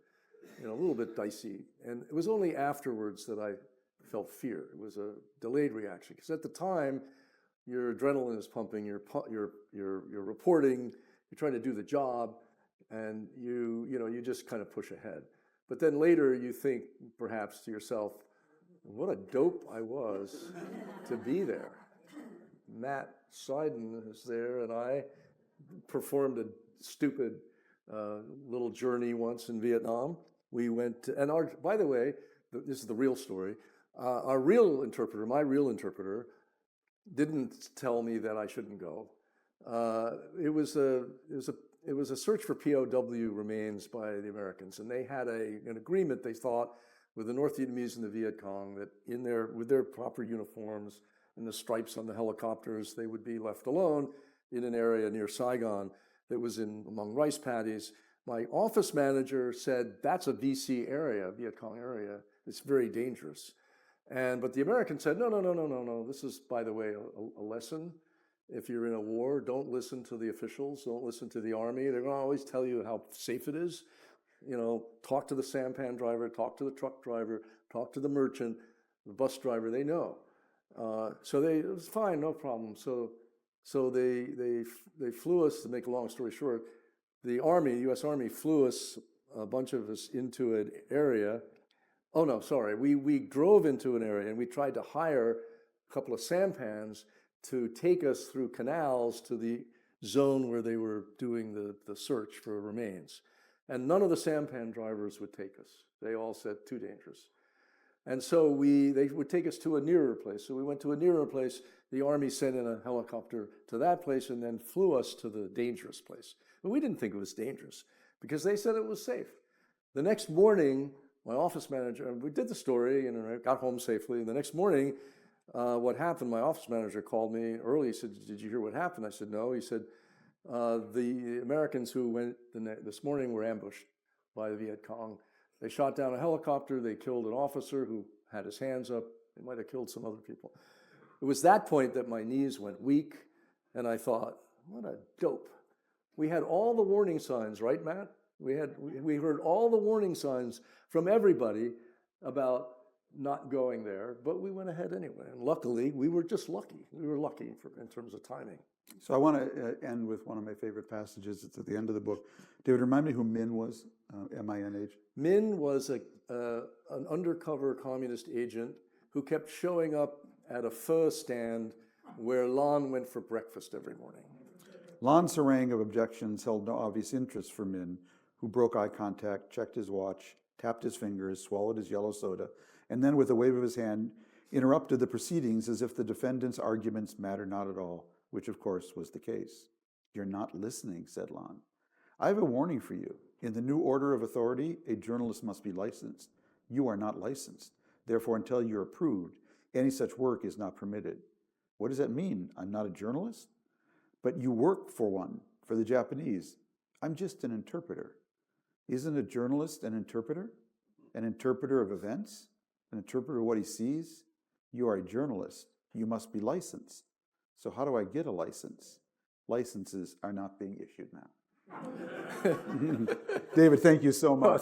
a little bit dicey. And it was only afterwards that I felt fear. It was a delayed reaction. Because at the time, your adrenaline is pumping, you're reporting, you're trying to do the job, and you just kind of push ahead. But then later you think perhaps to yourself, what a dope I was to be there. Matt Seiden is there, and I performed a stupid little journey once in Vietnam. We went to, and by the way, this is the real story. My real interpreter, didn't tell me that I shouldn't go. It was a search for POW remains by the Americans, and they had an agreement, they thought, with the North Vietnamese and the Viet Cong, that with their proper uniforms and the stripes on the helicopters, they would be left alone in an area near Saigon that was among rice paddies. My office manager said, that's a VC area, Viet Cong area. It's very dangerous. But the Americans said, no. This is, by the way, a lesson. If you're in a war, don't listen to the officials, don't listen to the army. They're going to always tell you how safe it is. You know, talk to the sampan driver, talk to the truck driver, talk to the merchant, the bus driver, they know. It was fine, no problem. So they flew us, to make a long story short, the Army, US Army flew us, a bunch of us, into an area. Oh no, sorry, we drove into an area and we tried to hire a couple of sampans to take us through canals to the zone where they were doing the search for remains. And none of the sampan drivers would take us. They all said, too dangerous. And so they would take us to a nearer place. So we went to a nearer place. The Army sent in a helicopter to that place and then flew us to the dangerous place. But we didn't think it was dangerous because they said it was safe. The next morning, my office manager, we did the story and I got home safely. And the next morning, what happened, my office manager called me early. He said, "Did you hear what happened?" I said, "No." He said, "The Americans who went this morning were ambushed by the Viet Cong. They shot down a helicopter. They killed an officer who had his hands up. They might have killed some other people." It was that point that my knees went weak, and I thought, what a dope. We had all the warning signs, right, Matt? We heard all the warning signs from everybody about not going there, but we went ahead anyway. And luckily, we were just lucky. We were lucky in terms of timing. So I want to end with one of my favorite passages. It's at the end of the book. David, remind me who Min was, M-I-N-H. Min was an undercover communist agent who kept showing up at a pho stand where Lon went for breakfast every morning. Lon's harangue of objections held no obvious interest for Min, who broke eye contact, checked his watch, tapped his fingers, swallowed his yellow soda, and then with a wave of his hand interrupted the proceedings as if the defendant's arguments mattered not at all, which of course was the case. "You're not listening," said Lon. "I have a warning for you. In the new order of authority, a journalist must be licensed. You are not licensed. Therefore, until you're approved, any such work is not permitted." "What does that mean? I'm not a journalist?" "But you work for one, for the Japanese." "I'm just an interpreter." "Isn't a journalist an interpreter? An interpreter of events? An interpreter of what he sees? You are a journalist. You must be licensed. So how do I get a license? Licenses are not being issued now." David, thank you so much.